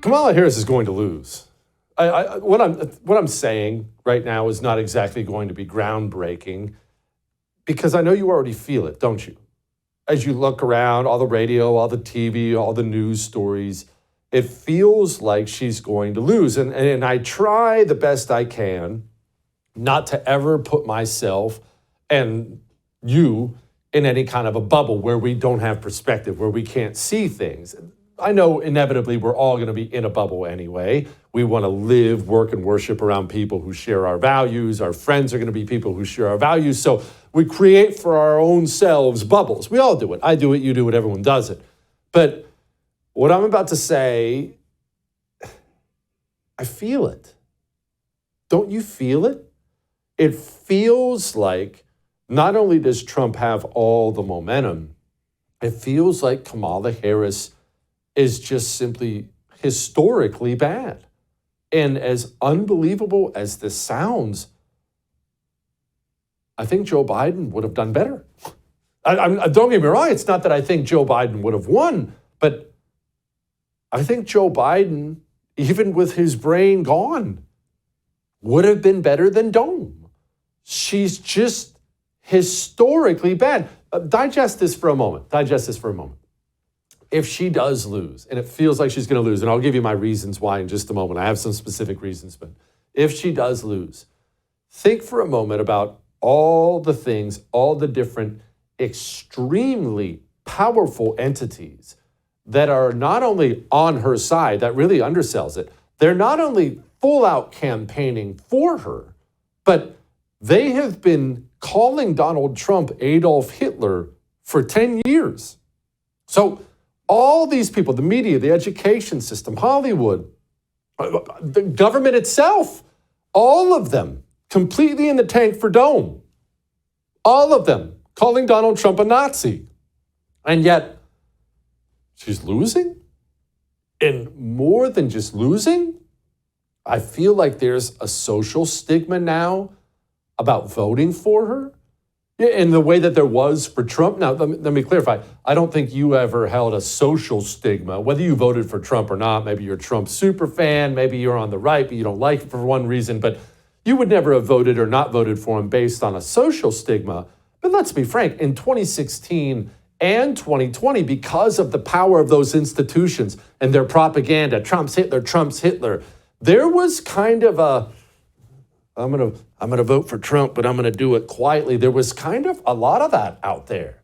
Kamala Harris is going to lose. What I'm saying right now is not exactly going to be groundbreaking because I know you already feel it, don't you? As you look around, all the radio, all the TV, all the news stories, it feels like she's going to lose. And I try the best I can not to ever put myself and you in any kind of a bubble where we don't have perspective, where we can't see things. I know inevitably we're all going to be in a bubble anyway. We want to live, work, and worship around people who share our values. Our friends are going to be people who share our values. So we create for our own selves bubbles. We all do it. I do it, you do it, everyone does it. But what I'm about to say, I feel it. Don't you feel it? It feels like not only does Trump have all the momentum, it feels like Kamala Harris is just simply historically bad. And as unbelievable as this sounds, I think Joe Biden would have done better. Don't get me wrong, it's not that I think Joe Biden would have won, but I think Joe Biden, even with his brain gone, would have been better than Dome. She's just historically bad. Digest this for a moment. If she does lose, and it feels like she's going to lose, and I'll give you my reasons why in just a moment. I have some specific reasons, but if she does lose, think for a moment about all the things, all the different extremely powerful entities that are not only on her side, that really undersells it. They're not only full out campaigning for her, but they have been calling Donald Trump Adolf Hitler for 10 years. So all these people, the media, the education system, Hollywood, the government itself, all of them completely in the tank for Dome. All of them calling Donald Trump a Nazi. And yet, she's losing? And more than just losing, I feel like there's a social stigma now about voting for her in the way that there was for Trump. Now, let me clarify. I don't think you ever held a social stigma, whether you voted for Trump or not. Maybe you're a Trump super fan. Maybe you're on the right, but you don't like it for one reason. But you would never have voted or not voted for him based on a social stigma. But let's be frank, in 2016 and 2020, because of the power of those institutions and their propaganda, Trump's Hitler, there was kind of a, I'm gonna vote for Trump, but I'm gonna do it quietly. There was kind of a lot of that out there.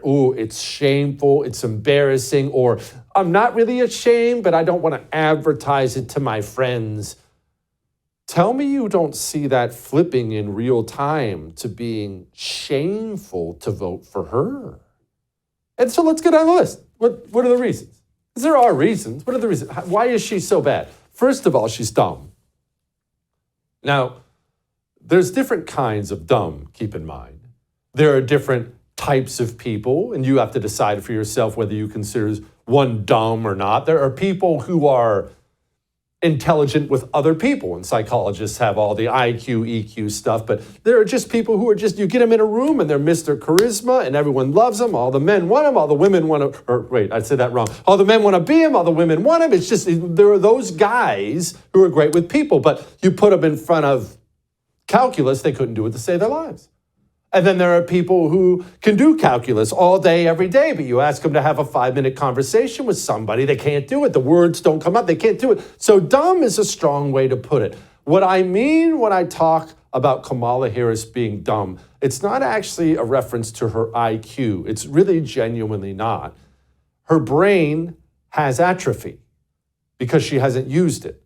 Ooh, it's shameful, it's embarrassing, or I'm not really ashamed, but I don't want to advertise it to my friends. Tell me you don't see that flipping in real time to being shameful to vote for her. And so let's get on the list. What are the reasons? There are reasons. What are the reasons? Why is she so bad? First of all, she's dumb. Now, there's different kinds of dumb, keep in mind. There are different types of people, and you have to decide for yourself whether you consider one dumb or not. There are people who are intelligent with other people, and psychologists have all the IQ, EQ stuff, but there are just people who are just, you get them in a room and they're Mr. Charisma and everyone loves them. All the men want them, all the women want to, or wait, I said that wrong. All the men want to be them, all the women want them. It's just, there are those guys who are great with people, but you put them in front of calculus, they couldn't do it to save their lives. And then there are people who can do calculus all day, every day, but you ask them to have a 5-minute conversation with somebody, they can't do it. The words don't come up, they can't do it. So dumb is a strong way to put it. What I mean when I talk about Kamala Harris being dumb, it's not actually a reference to her IQ. It's really genuinely not. Her brain has atrophy because she hasn't used it.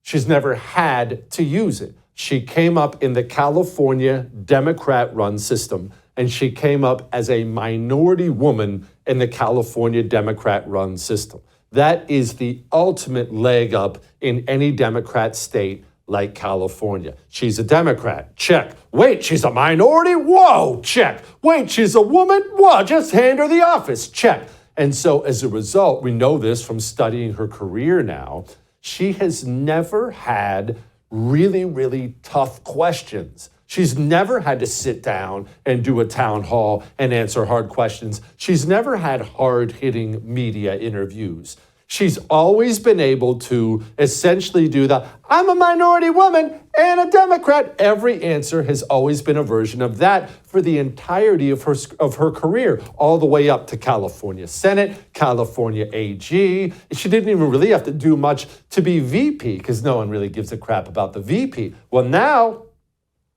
She's never had to use it. She came up in the California Democrat-run system, and she came up as a minority woman in the California Democrat-run system. That is the ultimate leg up in any Democrat state like California. She's a Democrat, check. Wait, she's a minority? Whoa, check. Wait, she's a woman? Whoa, just hand her the office, check. And so as a result, we know this from studying her career now, she has never had really, really tough questions. She's never had to sit down and do a town hall and answer hard questions. She's never had hard-hitting media interviews. She's always been able to essentially do the, I'm a minority woman and a Democrat. Every answer has always been a version of that for the entirety of her career, all the way up to California Senate, California AG. She didn't even really have to do much to be VP because no one really gives a crap about the VP. Well, now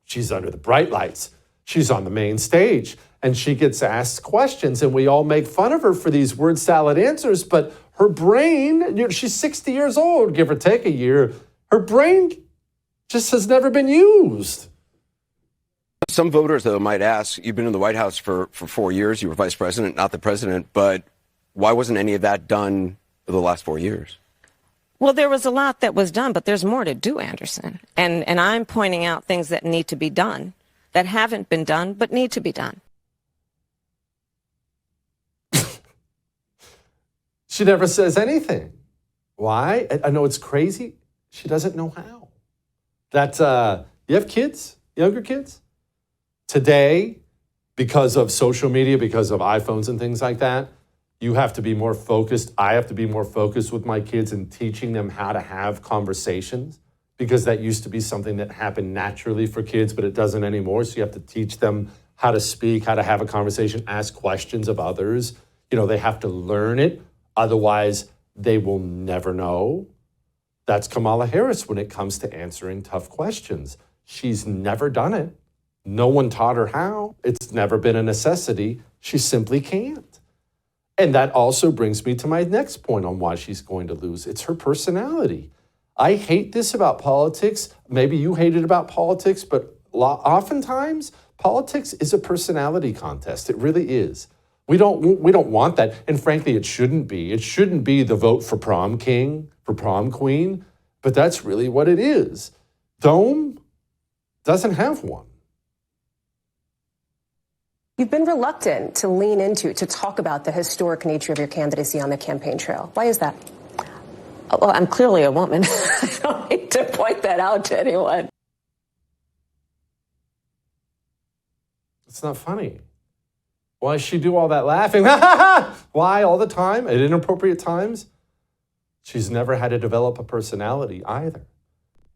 she's under the bright lights. She's on the main stage and she gets asked questions and we all make fun of her for these word salad answers, but her brain, she's 60 years old, give or take a year. Her brain just has never been used. Some voters, though, might ask, you've been in the White House for 4 years. You were vice president, not the president. But why wasn't any of that done for the last 4 years? Well, there was a lot that was done, but there's more to do, Anderson. And I'm pointing out things that need to be done, that haven't been done, but need to be done. She never says anything. Why? I know it's crazy. She doesn't know how. That's, you have kids, younger kids? Today, because of social media, because of iPhones and things like that, you have to be more focused. I have to be more focused with my kids and teaching them how to have conversations, because that used to be something that happened naturally for kids, but it doesn't anymore. So you have to teach them how to speak, how to have a conversation, ask questions of others. You know, they have to learn it. Otherwise, they will never know. That's Kamala Harris when it comes to answering tough questions. She's never done it. No one taught her how. It's never been a necessity. She simply can't. And that also brings me to my next point on why she's going to lose. It's her personality. I hate this about politics. Maybe you hate it about politics, but oftentimes politics is a personality contest. It really is. We don't want that. And frankly, it shouldn't be. It shouldn't be the vote for prom king, for prom queen, but that's really what it is. Dome doesn't have one. You've been reluctant to lean into, to talk about the historic nature of your candidacy on the campaign trail. Why is that? Well, I'm clearly a woman. I don't need to point that out to anyone. It's not funny. Why does she do all that laughing? Why all the time at inappropriate times? She's never had to develop a personality either.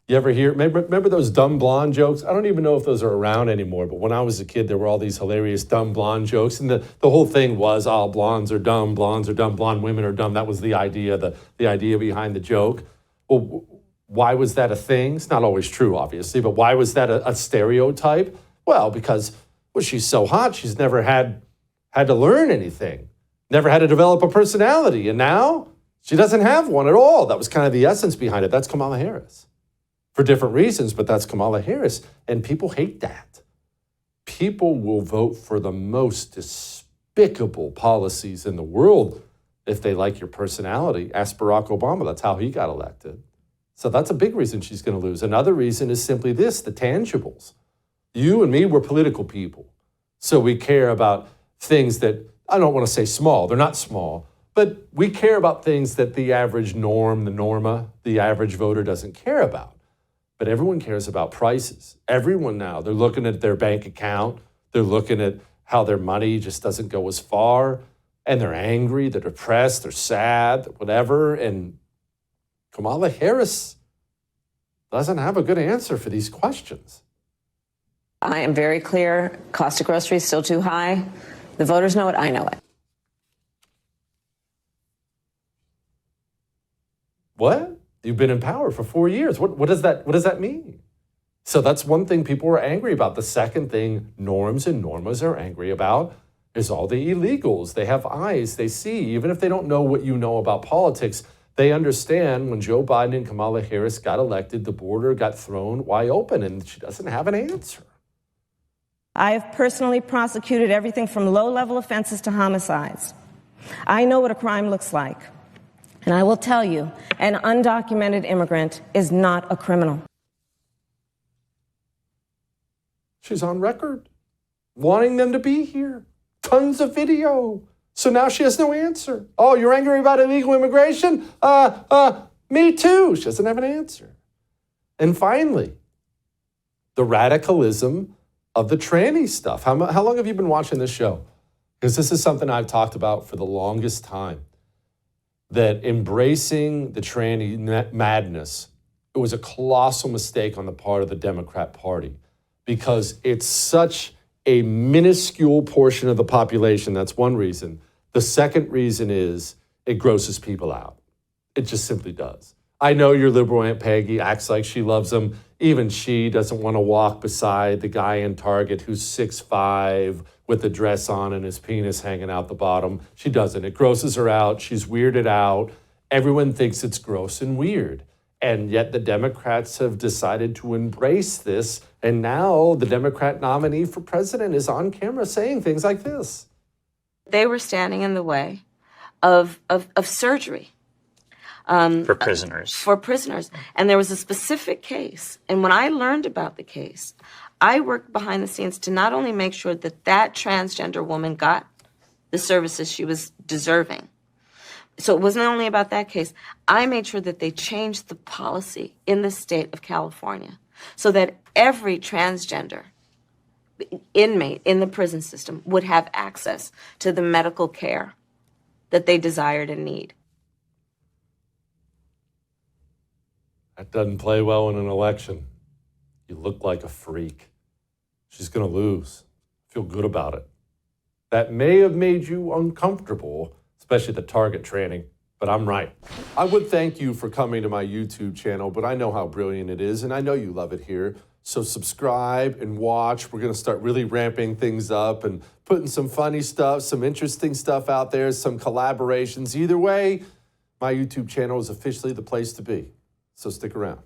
You ever hear, remember those dumb blonde jokes? I don't even know if those are around anymore, but when I was a kid, there were all these hilarious dumb blonde jokes. And the whole thing was, oh, blondes are dumb, blonde women are dumb. That was the idea, the idea behind the joke. Well, why was that a thing? It's not always true, obviously, but why was that a stereotype? Well, because she's so hot, she's never had to learn anything, never had to develop a personality. And now she doesn't have one at all. That was kind of the essence behind it. That's Kamala Harris. For different reasons, but that's Kamala Harris. And people hate that. People will vote for the most despicable policies in the world if they like your personality. Ask Barack Obama. That's how he got elected. So that's a big reason she's going to lose. Another reason is simply this, the tangibles. You and me, we're political people. So we care about things that, I don't want to say small, they're not small, but we care about things that the average norm, the norma, the average voter doesn't care about. But everyone cares about prices. Everyone now, they're looking at their bank account. They're looking at how their money just doesn't go as far. And they're angry, they're depressed, they're sad, whatever. And Kamala Harris doesn't have a good answer for these questions. I am very clear. Cost of groceries still too high. The voters know it. I know it. What? You've been in power for 4 years. What does that mean? So that's one thing people are angry about. The second thing norms and normas are angry about is all the illegals. They have eyes, they see. Even if they don't know what you know about politics, they understand when Joe Biden and Kamala Harris got elected, the border got thrown wide open and she doesn't have an answer. I have personally prosecuted everything from low-level offenses to homicides. I know what a crime looks like. And I will tell you, an undocumented immigrant is not a criminal. She's on record wanting them to be here. Tons of video. So now she has no answer. Oh, you're angry about illegal immigration? Me too. She doesn't have an answer. And finally, the radicalism of the tranny stuff. How long have you been watching this show? Because this is something I've talked about for the longest time. that embracing the tranny madness, it was a colossal mistake on the part of the Democrat Party because it's such a minuscule portion of the population. That's one reason. The second reason is it grosses people out. It just simply does. I know your liberal Aunt Peggy acts like she loves them. Even she doesn't want to walk beside the guy in Target who's 6'5", with the dress on and his penis hanging out the bottom. She doesn't. It grosses her out. She's weirded out. Everyone thinks it's gross and weird. And yet the Democrats have decided to embrace this. And now the Democrat nominee for president is on camera saying things like this. They were standing in the way of surgery. For prisoners. For prisoners. And there was a specific case. And when I learned about the case, I worked behind the scenes to not only make sure that that transgender woman got the services she was deserving. So it wasn't only about that case. I made sure that they changed the policy in the state of California so that every transgender inmate in the prison system would have access to the medical care that they desired and need. That doesn't play well in an election. You look like a freak. She's going to lose. Feel good about it. That may have made you uncomfortable, especially the Target training, but I'm right. I would thank you for coming to my YouTube channel, but I know how brilliant it is, and I know you love it here. So subscribe and watch. We're going to start really ramping things up and putting some funny stuff, some interesting stuff out there, some collaborations. Either way, my YouTube channel is officially the place to be. So stick around.